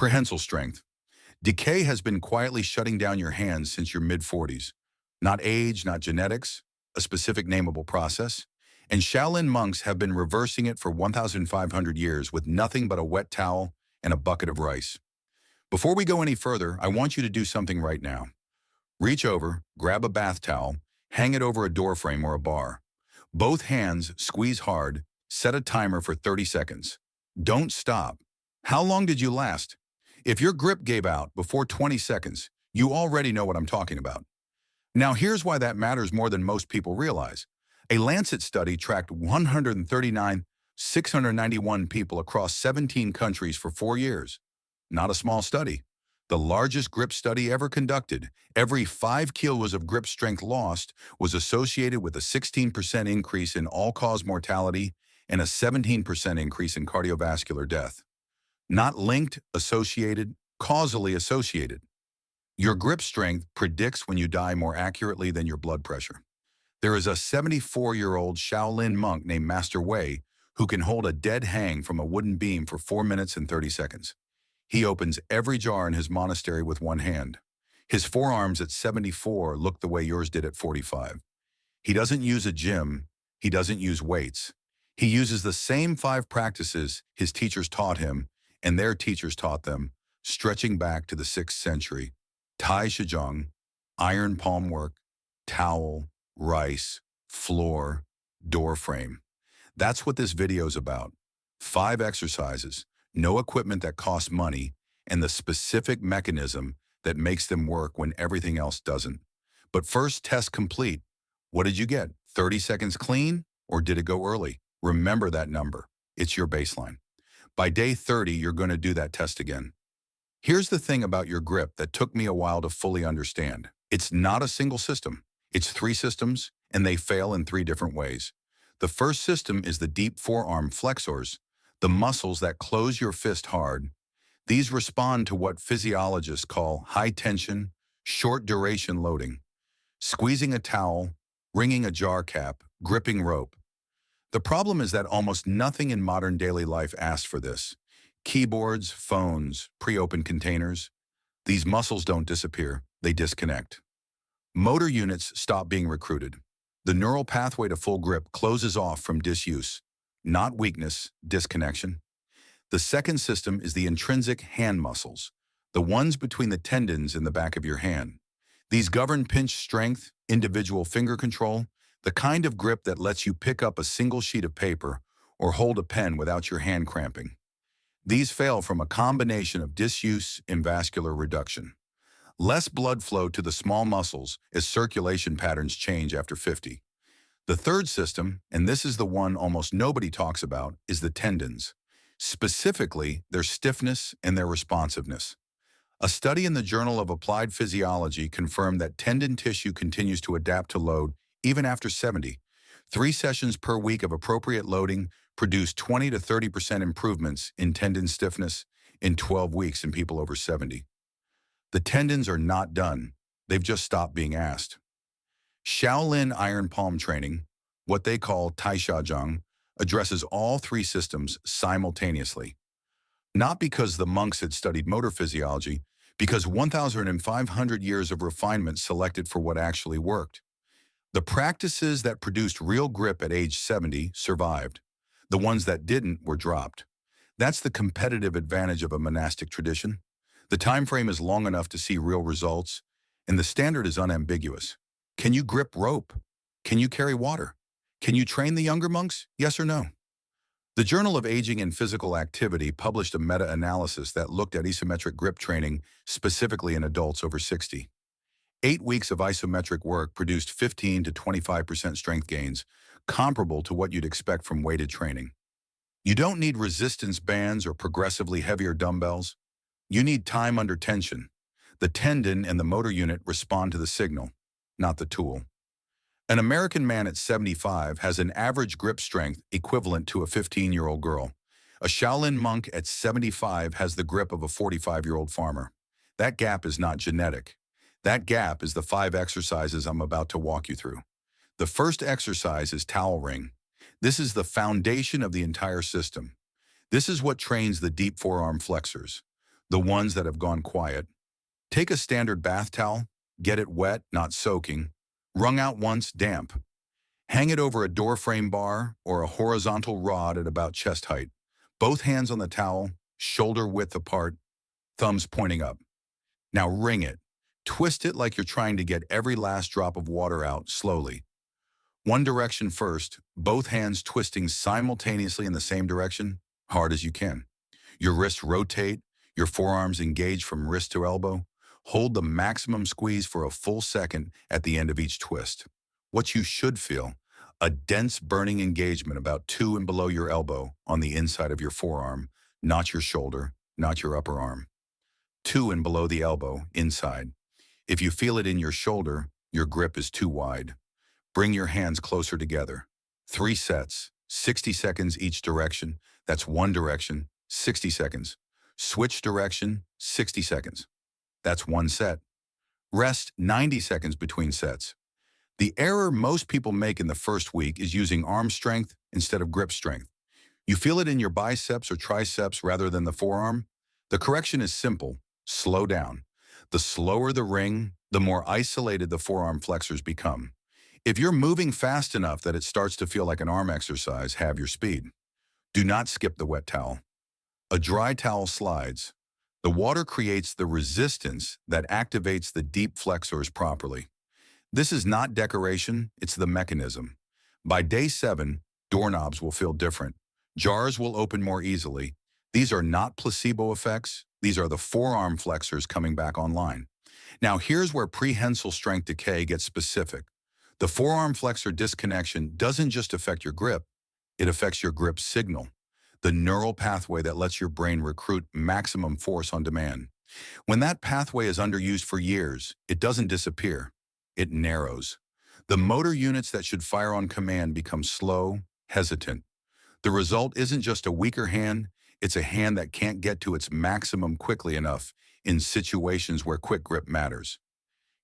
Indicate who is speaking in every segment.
Speaker 1: Prehensile strength. Decay has been quietly shutting down your hands since your mid-40s. Not age, not genetics, a specific nameable process. And Shaolin monks have been reversing it for 1,500 years with nothing but a wet towel and a bucket of rice. Before we go any further, I want you to do something right now. Reach over, grab a bath towel, hang it over a door frame or a bar. Both hands squeeze hard, set a timer for 30 seconds. Don't stop. How long did you last? If your grip gave out before 20 seconds, you already know what I'm talking about. Now here's why that matters more than most people realize. A Lancet study tracked 139,691 people across 17 countries for 4 years. Not a small study. The largest grip study ever conducted. Every 5 kilos of grip strength lost was associated with a 16% increase in all-cause mortality and a 17% increase in cardiovascular death. Not linked, associated, causally associated. Your grip strength predicts when you die more accurately than your blood pressure. There is a 74-year-old Shaolin monk named Master Wei who can hold a dead hang from a wooden beam for 4 minutes and 30 seconds. He opens every jar in his monastery with one hand. His forearms at 74 look the way yours did at 45. He doesn't use a gym. He doesn't use weights. He uses the same 5 practices his teachers taught him and their teachers taught them, stretching back to the 6th century. Tai Shijong, iron palm work, towel, rice, floor, door frame. That's what this video's about. 5 exercises, no equipment that costs money, and the specific mechanism that makes them work when everything else doesn't. But first, test complete. What did you get? 30 seconds clean, or did it go early? Remember that number. It's your baseline. By day 30, you're going to do that test again. Here's the thing about your grip that took me a while to fully understand. It's not a single system. It's 3 systems, and they fail in 3 different ways. The first system is the deep forearm flexors, the muscles that close your fist hard. These respond to what physiologists call high-tension, short-duration loading. Squeezing a towel, wringing a jar cap, gripping rope. The problem is that almost nothing in modern daily life asks for this. Keyboards, phones, pre-opened containers. These muscles don't disappear, they disconnect. Motor units stop being recruited. The neural pathway to full grip closes off from disuse, not weakness, disconnection. The second system is the intrinsic hand muscles, the ones between the tendons in the back of your hand. These govern pinch strength, individual finger control, the kind of grip that lets you pick up a single sheet of paper or hold a pen without your hand cramping. These fail from a combination of disuse and vascular reduction. Less blood flow to the small muscles as circulation patterns change after 50. The third system, and this is the one almost nobody talks about, is the tendons. Specifically, their stiffness and their responsiveness. A study in the Journal of Applied Physiology confirmed that tendon tissue continues to adapt to load even after 70. 3 sessions per week of appropriate loading produced 20 to 30% improvements in tendon stiffness in 12 weeks in people over 70. The tendons are not done. They've just stopped being asked. Shaolin iron palm training, what they call Tai Shijong, addresses all 3 systems simultaneously. Not because the monks had studied motor physiology, because 1,500 years of refinement selected for what actually worked. The practices that produced real grip at age 70 survived. The ones that didn't were dropped. That's the competitive advantage of a monastic tradition. The time frame is long enough to see real results, and the standard is unambiguous. Can you grip rope? Can you carry water? Can you train the younger monks? Yes or no? The Journal of Aging and Physical Activity published a meta-analysis that looked at isometric grip training specifically in adults over 60. 8 weeks of isometric work produced 15 to 25% strength gains, comparable to what you'd expect from weighted training. You don't need resistance bands or progressively heavier dumbbells. You need time under tension. The tendon and the motor unit respond to the signal, not the tool. An American man at 75 has an average grip strength equivalent to a 15-year-old girl. A Shaolin monk at 75 has the grip of a 45-year-old farmer. That gap is not genetic. That gap is the 5 exercises I'm about to walk you through. The first exercise is towel ring. This is the foundation of the entire system. This is what trains the deep forearm flexors. the ones that have gone quiet. Take a standard bath towel, get it wet, not soaking, wrung out once, damp. Hang it over a door frame bar or a horizontal rod at about chest height. Both hands on the towel, shoulder width apart, thumbs pointing up. Now wring it. Twist it like you're trying to get every last drop of water out slowly. One direction first, both hands twisting simultaneously in the same direction, hard as you can. Your wrists rotate, your forearms engage from wrist to elbow. Hold the maximum squeeze for a full second at the end of each twist. What you should feel, a dense burning engagement about 2 and below your elbow on the inside of your forearm, not your shoulder, not your upper arm. 2 and below the elbow, inside. If you feel it in your shoulder, your grip is too wide. Bring your hands closer together. 3 sets, 60 seconds each direction. That's one direction, 60 seconds. Switch direction, 60 seconds. That's one set. Rest 90 seconds between sets. The error most people make in the first week is using arm strength instead of grip strength. You feel it in your biceps or triceps rather than the forearm? The correction is simple. Slow down. The slower the ring, the more isolated the forearm flexors become. If you're moving fast enough that it starts to feel like an arm exercise, have your speed. Do not skip the wet towel. A dry towel slides. The water creates the resistance that activates the deep flexors properly. This is not decoration, it's the mechanism. By day 7, doorknobs will feel different. Jars will open more easily. These are not placebo effects. These are the forearm flexors coming back online. Now here's where prehensile strength decay gets specific. The forearm flexor disconnection doesn't just affect your grip, it affects your grip signal, the neural pathway that lets your brain recruit maximum force on demand. When that pathway is underused for years, it doesn't disappear, it narrows. The motor units that should fire on command become slow, hesitant. The result isn't just a weaker hand, it's a hand that can't get to its maximum quickly enough in situations where quick grip matters.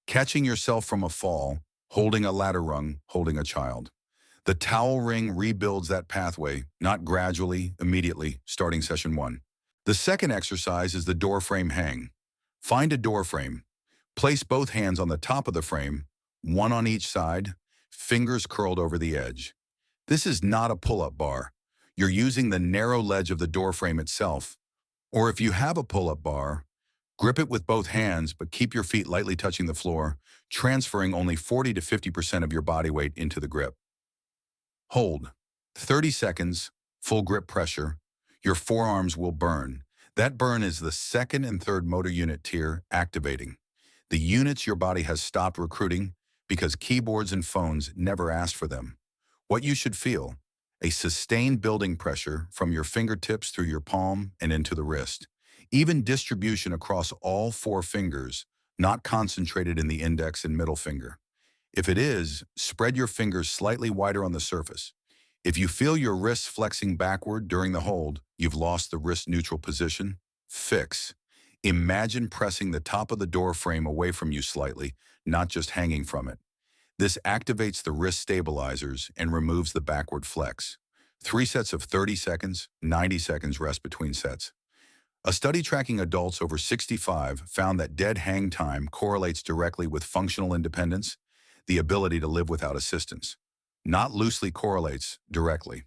Speaker 1: Catching yourself from a fall, holding a ladder rung, holding a child. The towel ring rebuilds that pathway, not gradually, immediately, starting session 1. The second exercise is the door frame hang. Find a door frame. Place both hands on the top of the frame, one on each side, fingers curled over the edge. This is not a pull-up bar. You're using the narrow ledge of the door frame itself. Or if you have a pull-up bar, grip it with both hands, but keep your feet lightly touching the floor, transferring only 40 to 50% of your body weight into the grip. Hold. 30 seconds, full grip pressure. Your forearms will burn. That burn is the second and third motor unit tier activating. The units your body has stopped recruiting because keyboards and phones never asked for them. What you should feel, a sustained building pressure from your fingertips through your palm and into the wrist. Even distribution across all 4 fingers, not concentrated in the index and middle finger. If it is, spread your fingers slightly wider on the surface. If you feel your wrists flexing backward during the hold, you've lost the wrist neutral position. Fix. Imagine pressing the top of the door frame away from you slightly, not just hanging from it. This activates the wrist stabilizers and removes the backward flex. 3 sets of 30 seconds, 90 seconds rest between sets. A study tracking adults over 65 found that dead hang time correlates directly with functional independence, the ability to live without assistance. Not loosely correlates, directly.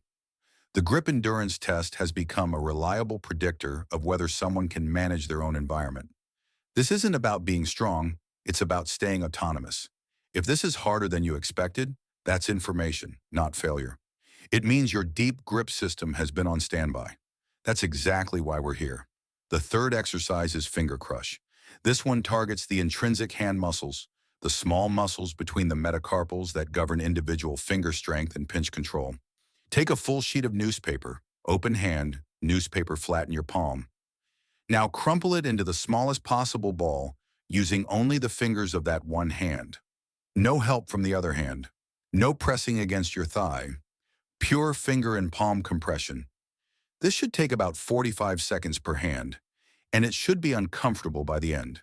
Speaker 1: The grip endurance test has become a reliable predictor of whether someone can manage their own environment. This isn't about being strong, it's about staying autonomous. If this is harder than you expected, that's information, not failure. It means your deep grip system has been on standby. That's exactly why we're here. The third exercise is finger crush. This one targets the intrinsic hand muscles, the small muscles between the metacarpals that govern individual finger strength and pinch control. Take a full sheet of newspaper, open hand, newspaper flat in your palm. Now crumple it into the smallest possible ball using only the fingers of that one hand. No help from the other hand. No pressing against your thigh. Pure finger and palm compression. This should take about 45 seconds per hand, and it should be uncomfortable by the end.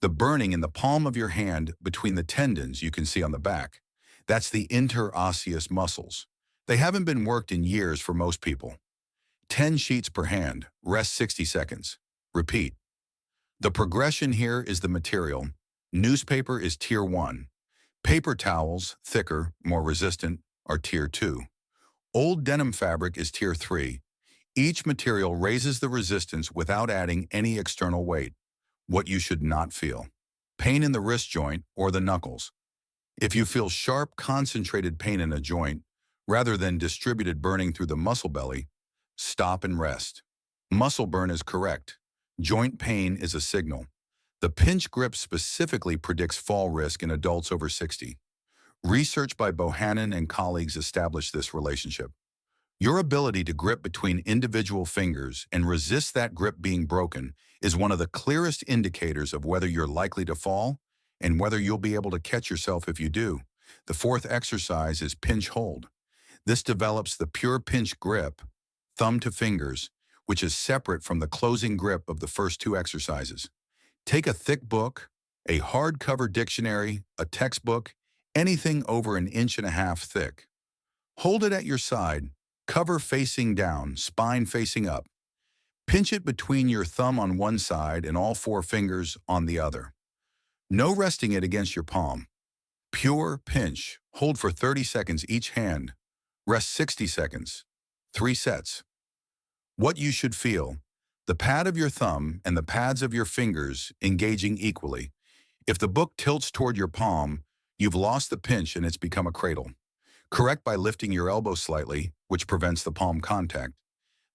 Speaker 1: The burning in the palm of your hand between the tendons you can see on the back. That's the interosseous muscles. They haven't been worked in years for most people. 10 sheets per hand, rest 60 seconds. Repeat. The progression here is the material. Newspaper is Tier 1. Paper towels, thicker, more resistant, are Tier 2. Old denim fabric is Tier 3. Each material raises the resistance without adding any external weight. What you should not feel: pain in the wrist joint or the knuckles. If you feel sharp, concentrated pain in a joint, rather than distributed burning through the muscle belly, stop and rest. Muscle burn is correct. Joint pain is a signal. The pinch grip specifically predicts fall risk in adults over 60. Research by Bohannon and colleagues established this relationship. Your ability to grip between individual fingers and resist that grip being broken is one of the clearest indicators of whether you're likely to fall and whether you'll be able to catch yourself if you do. The fourth exercise is pinch hold. This develops the pure pinch grip, thumb to fingers, which is separate from the closing grip of the first two exercises. Take a thick book, a hardcover dictionary, a textbook, anything over 1.5 inches thick. Hold it at your side, cover facing down, spine facing up. Pinch it between your thumb on one side and all four fingers on the other. No resting it against your palm. Pure pinch. Hold for 30 seconds each hand. Rest 60 seconds. 3 sets. What you should feel: the pad of your thumb and the pads of your fingers engaging equally. If the book tilts toward your palm, you've lost the pinch and it's become a cradle. Correct by lifting your elbow slightly, which prevents the palm contact.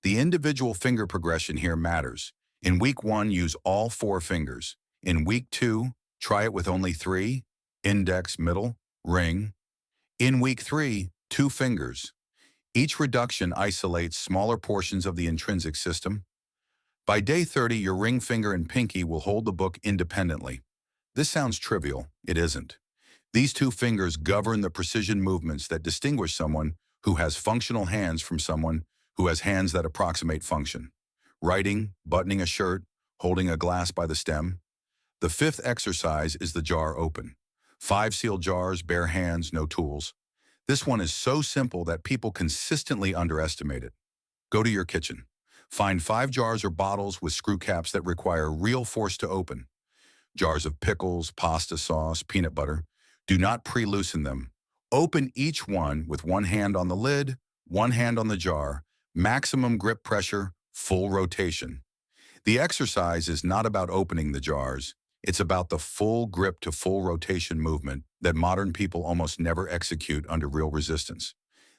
Speaker 1: The individual finger progression here matters. In week 1, use all 4 fingers. In week 2, try it with only 3, index, middle, ring. In week 3, 2 fingers. Each reduction isolates smaller portions of the intrinsic system. By day 30, your ring finger and pinky will hold the book independently. This sounds trivial. It isn't. These 2 fingers govern the precision movements that distinguish someone who has functional hands from someone who has hands that approximate function. Writing, buttoning a shirt, holding a glass by the stem. The 5th exercise is the jar open. 5 sealed jars, bare hands, no tools. This one is so simple that people consistently underestimate it. Go to your kitchen. Find 5 jars or bottles with screw caps that require real force to open. Jars of pickles, pasta sauce, peanut butter. Do not pre-loosen them. Open each one with one hand on the lid, one hand on the jar, maximum grip pressure, full rotation. The exercise is not about opening the jars. It's about the full grip to full rotation movement that modern people almost never execute under real resistance.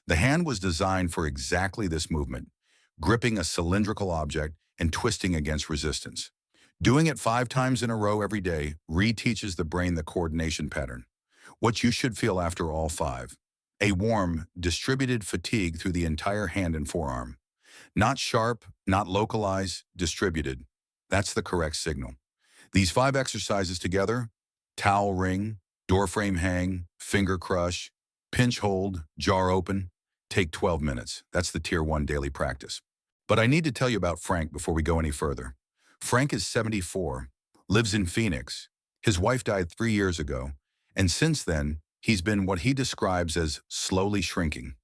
Speaker 1: The hand was designed for exactly this movement, gripping a cylindrical object and twisting against resistance. Doing it 5 times in a row every day reteaches the brain the coordination pattern. What you should feel after all 5: a warm, distributed fatigue through the entire hand and forearm. Not sharp, not localized, distributed. That's the correct signal. These 5 exercises together: towel ring, door frame hang, finger crush, pinch hold, jar open, take 12 minutes. That's the Tier 1 daily practice. But I need to tell you about Frank before we go any further. Frank is 74, lives in Phoenix. His wife died 3 years ago, and since then, he's been what he describes as slowly shrinking.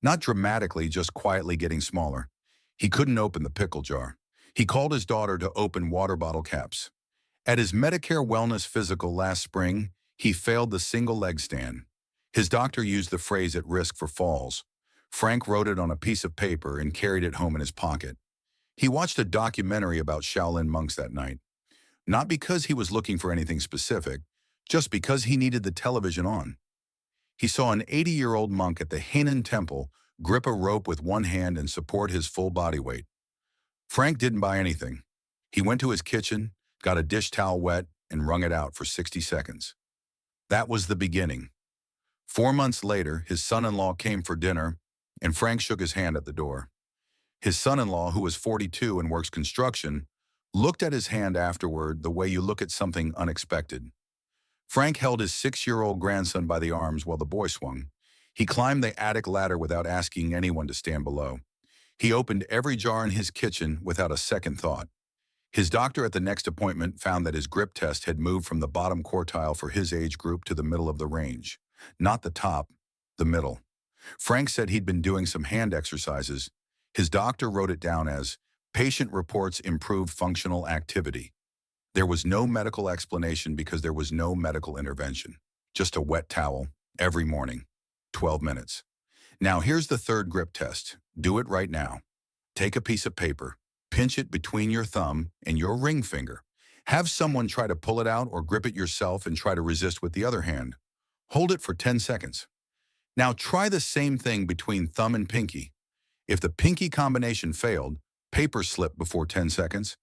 Speaker 1: Not dramatically, just quietly getting smaller. He couldn't open the pickle jar. He called his daughter to open water bottle caps. At his Medicare Wellness Physical last spring, he failed the single leg stand. His doctor used the phrase "at risk for falls." Frank wrote it on a piece of paper and carried it home in his pocket. He watched a documentary about Shaolin monks that night. Not because he was looking for anything specific, just because he needed the television on. He saw an 80-year-old monk at the Hainan temple grip a rope with one hand and support his full body weight. Frank didn't buy anything. He went to his kitchen, got a dish towel wet, and wrung it out for 60 seconds. That was the beginning. 4 months later, his son-in-law came for dinner, and Frank shook his hand at the door. His son-in-law, who was 42 and works construction, looked at his hand afterward the way you look at something unexpected. Frank held his 6-year-old grandson by the arms while the boy swung. He climbed the attic ladder without asking anyone to stand below. He opened every jar in his kitchen without a second thought. His doctor at the next appointment found that his grip test had moved from the bottom quartile for his age group to the middle of the range. Not the top, the middle. Frank said he'd been doing some hand exercises. His doctor wrote it down as "patient reports improved functional activity." There was no medical explanation because there was no medical intervention. Just a wet towel every morning, 12 minutes. Now here's the third grip test. Do it right now. Take a piece of paper, pinch it between your thumb and your ring finger. Have someone try to pull it out or grip it yourself and try to resist with the other hand. Hold it for 10 seconds. Now try the same thing between thumb and pinky. If the pinky combination failed, paper slip before 10 seconds.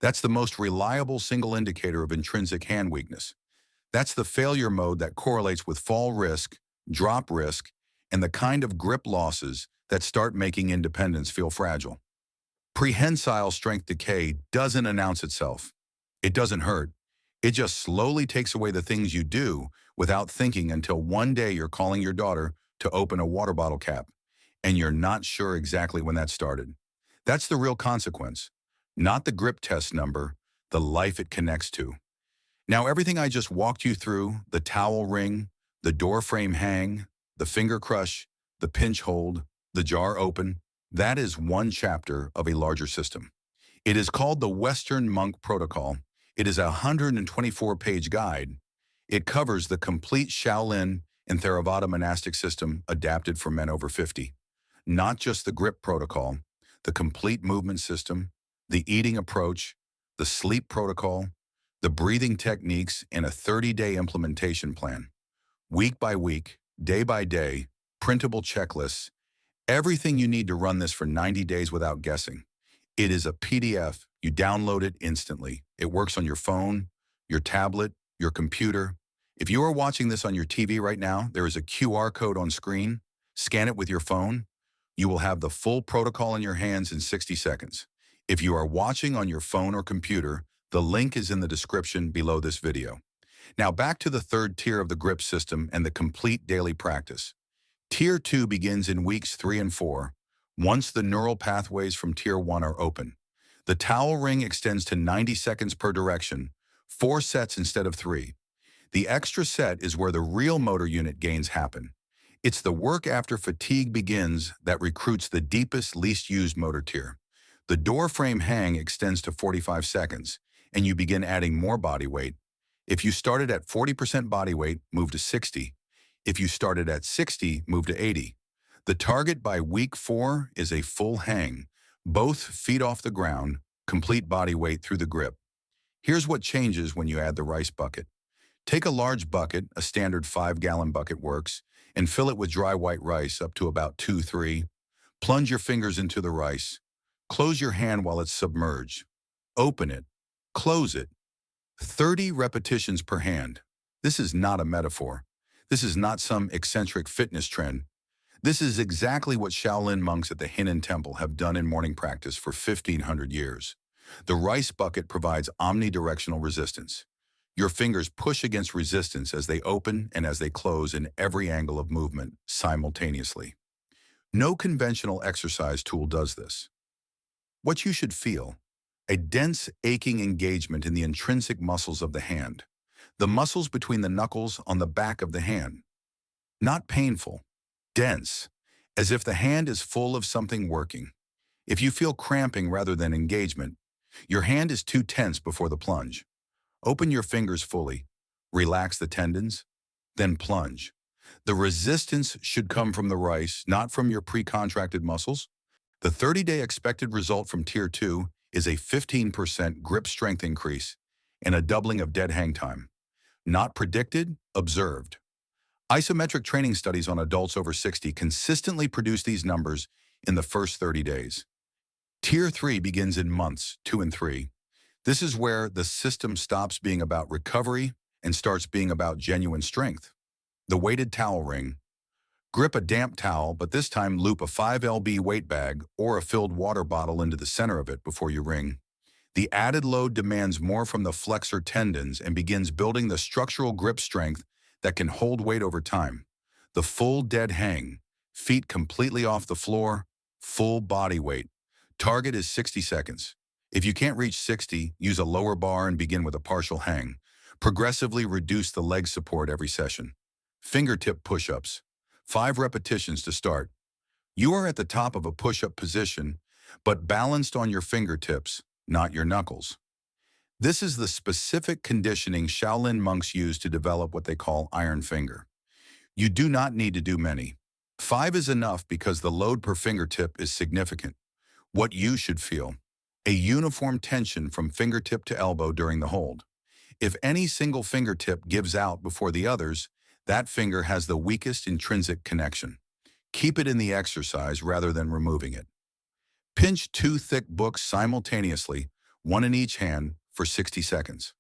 Speaker 1: That's the most reliable single indicator of intrinsic hand weakness. That's the failure mode that correlates with fall risk, drop risk, and the kind of grip losses that start making independence feel fragile. Prehensile strength decay doesn't announce itself. It doesn't hurt. It just slowly takes away the things you do without thinking until one day you're calling your daughter to open a water bottle cap, and you're not sure exactly when that started. That's the real consequence, not the grip test number, the life it connects to. Now, everything I just walked you through, the towel ring, the door frame hang, the finger crush, the pinch hold, the jar open, that is one chapter of a larger system. It is called the Western Monk Protocol. It is a 124-page guide. It covers the complete Shaolin and Theravada monastic system adapted for men over 50. Not just the grip protocol, the complete movement system, the eating approach, the sleep protocol, the breathing techniques, and a 30-day implementation plan. Week by week, day by day, printable checklists, everything you need to run this for 90 days without guessing. It is a PDF. You download it instantly. It works on your phone, your tablet, your computer. If you are watching this on your TV right now, there is a QR code on screen. Scan it with your phone. You will have the full protocol in your hands in 60 seconds. If you are watching on your phone or computer, the link is in the description below this video. Now back to the third tier of the grip system and the complete daily practice. Tier 2 begins in weeks 3 and 4, once the neural pathways from Tier 1 are open. The towel ring extends to 90 seconds per direction, 4 sets instead of 3. The extra set is where the real motor unit gains happen. It's the work after fatigue begins that recruits the deepest, least used motor tier. The door frame hang extends to 45 seconds, and you begin adding more body weight. If you started at 40% body weight, move to 60. If you started at 60, move to 80. The target by week 4 is a full hang, both feet off the ground, complete body weight through the grip. Here's what changes when you add the rice bucket. Take a large bucket, a standard 5-gallon bucket works, and fill it with dry white rice up to about 2-3. Plunge your fingers into the rice. Close your hand while it's submerged. Open it. Close it. 30 repetitions per hand. This is not a metaphor. This is not some eccentric fitness trend. This is exactly what Shaolin monks at the Henan Temple have done in morning practice for 1,500 years. The rice bucket provides omnidirectional resistance. Your fingers push against resistance as they open and as they close in every angle of movement simultaneously. No conventional exercise tool does this. What you should feel: a dense, aching engagement in the intrinsic muscles of the hand, the muscles between the knuckles on the back of the hand. Not painful, dense, as if the hand is full of something working. If you feel cramping rather than engagement, your hand is too tense before the plunge. Open your fingers fully, relax the tendons, then plunge. The resistance should come from the rice, not from your pre-contracted muscles. The 30-day expected result from Tier 2 is a 15% grip strength increase and a doubling of dead hang time. Not predicted, observed. Isometric training studies on adults over 60 consistently produce these numbers in the first 30 days. Tier 3 begins in months 2 and 3. This is where the system stops being about recovery and starts being about genuine strength. The weighted towel ring. Grip a damp towel, but this time loop a 5 lb weight bag or a filled water bottle into the center of it before you ring. The added load demands more from the flexor tendons and begins building the structural grip strength that can hold weight over time. The full dead hang, feet completely off the floor, full body weight. Target is 60 seconds. If you can't reach 60, use a lower bar and begin with a partial hang. Progressively reduce the leg support every session. Fingertip push-ups. 5 repetitions to start. You are at the top of a push-up position, but balanced on your fingertips, not your knuckles. This is the specific conditioning Shaolin monks use to develop what they call iron finger. You do not need to do many. 5 is enough because the load per fingertip is significant. What you should feel: a uniform tension from fingertip to elbow during the hold. If any single fingertip gives out before the others, that finger has the weakest intrinsic connection. Keep it in the exercise rather than removing it. Pinch 2 thick books simultaneously, one in each hand, for 60 seconds.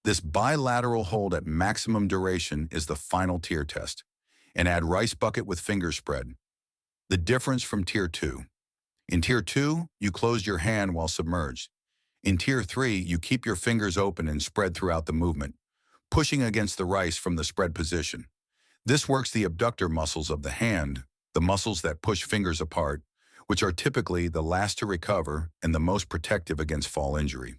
Speaker 1: This bilateral hold at maximum duration is the final tier test. And add rice bucket with finger spread. The difference from Tier 2. In Tier 2, you close your hand while submerged. In Tier 3, you keep your fingers open and spread throughout the movement, pushing against the rice from the spread position. This works the abductor muscles of the hand, the muscles that push fingers apart, which are typically the last to recover and the most protective against fall injury.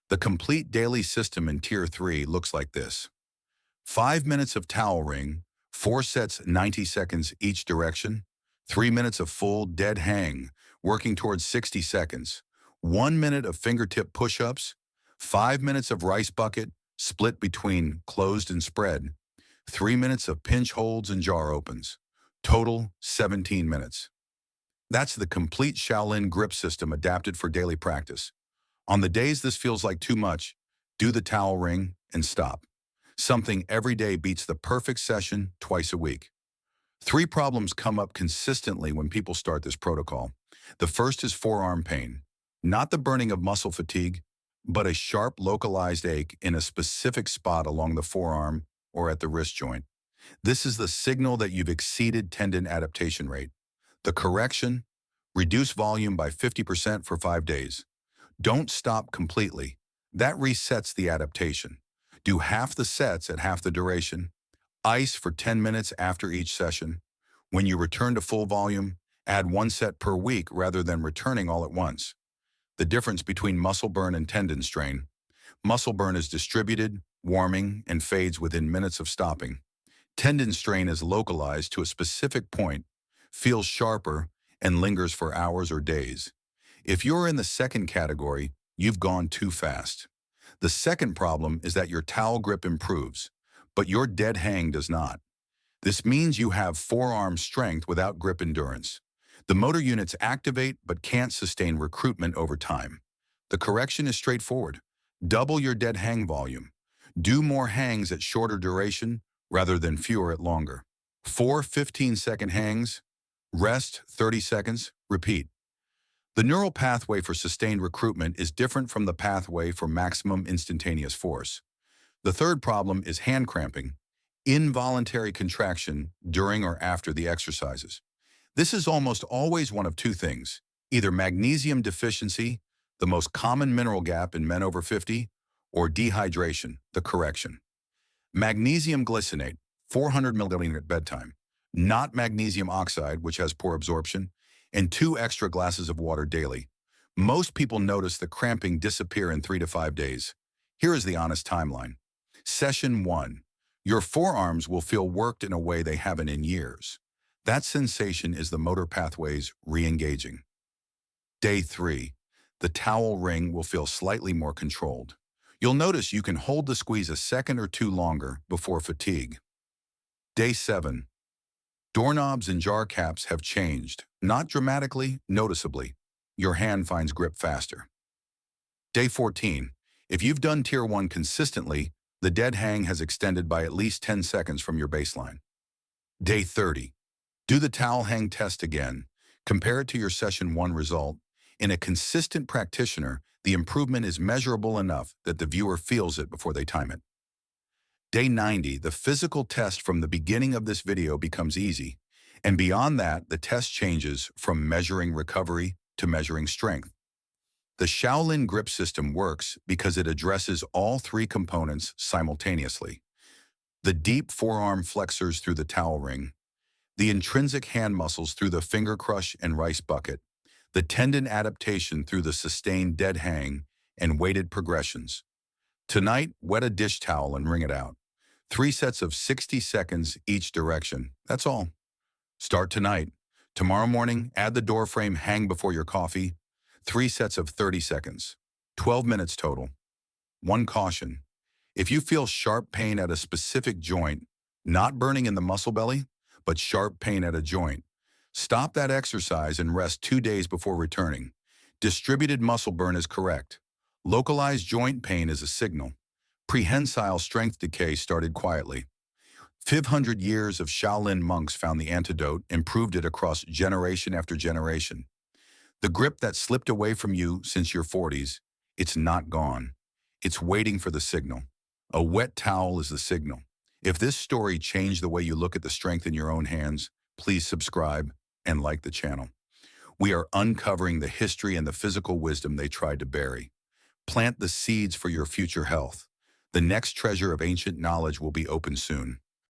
Speaker 1: The complete daily system in Tier 3 looks like this: 5 minutes of towel ring, 4 sets 90 seconds each direction, 3 minutes of full dead hang, working towards 60 seconds, 1 minute of fingertip push-ups, 5 minutes of rice bucket, split between closed and spread, 3 minutes of pinch holds and jar opens. Total, 17 minutes. That's the complete Shaolin grip system adapted for daily practice. On the days this feels like too much, do the towel ring and stop. Something every day beats the perfect session twice a week. 3 problems come up consistently when people start this protocol. The first is forearm pain. Not the burning of muscle fatigue, but a sharp localized ache in a specific spot along the forearm or at the wrist joint. This is the signal that you've exceeded tendon adaptation rate. The correction: reduce volume by 50% for 5 days. Don't stop completely. That resets the adaptation. Do half the sets at half the duration. Ice for 10 minutes after each session. When you return to full volume, add 1 set per week rather than returning all at once. The difference between muscle burn and tendon strain: muscle burn is distributed, warming, and fades within minutes of stopping. Tendon strain is localized to a specific point, feels sharper, and lingers for hours or days. If you're in the second category, you've gone too fast. The second problem is that your towel grip improves, but your dead hang does not. This means you have forearm strength without grip endurance. The motor units activate but can't sustain recruitment over time. The correction is straightforward. Double your dead hang volume. Do more hangs at shorter duration rather than fewer at longer. 4 15-second hangs, rest 30 seconds, repeat. The neural pathway for sustained recruitment is different from the pathway for maximum instantaneous force. The third problem is hand cramping, involuntary contraction during or after the exercises. This is almost always one of 2 things: either magnesium deficiency, the most common mineral gap in men over 50, or dehydration, the correction. Magnesium glycinate, 400 milliliters at bedtime, not magnesium oxide, which has poor absorption, and 2 extra glasses of water daily. Most people notice the cramping disappear in 3 to 5 days. Here is the honest timeline. Session 1. Your forearms will feel worked in a way they haven't in years. That sensation is the motor pathways re-engaging. Day 3. The towel ring will feel slightly more controlled. You'll notice you can hold the squeeze a second or 2 longer before fatigue. Day 7. Doorknobs and jar caps have changed, not dramatically, noticeably. Your hand finds grip faster. Day 14. If you've done Tier 1 consistently, the dead hang has extended by at least 10 seconds from your baseline. Day 30. Do the towel hang test again. Compare it to your Session 1 result. In a consistent practitioner, the improvement is measurable enough that the viewer feels it before they time it. Day 90, the physical test from the beginning of this video becomes easy, and beyond that, the test changes from measuring recovery to measuring strength. The Shaolin grip system works because it addresses all 3 components simultaneously: the deep forearm flexors through the towel ring, the intrinsic hand muscles through the finger crush and rice bucket, the tendon adaptation through the sustained dead hang and weighted progressions. Tonight, wet a dish towel and wring it out. 3 sets of 60 seconds each direction. That's all. Start tonight. Tomorrow morning, add the door frame hang before your coffee. 3 sets of 30 seconds. 12 minutes total. One caution. If you feel sharp pain at a specific joint, not burning in the muscle belly, but sharp pain at a joint, stop that exercise and rest 2 days before returning. Distributed muscle burn is correct. Localized joint pain is a signal. Prehensile strength decay started quietly. 500 years of Shaolin monks found the antidote, improved it across generation after generation. The grip that slipped away from you since your 40s, it's not gone. It's waiting for the signal. A wet towel is the signal. If this story changed the way you look at the strength in your own hands, please subscribe and like the channel. We are uncovering the history and the physical wisdom they tried to bury. Plant the seeds for your future health. The next treasure of ancient knowledge will be open soon.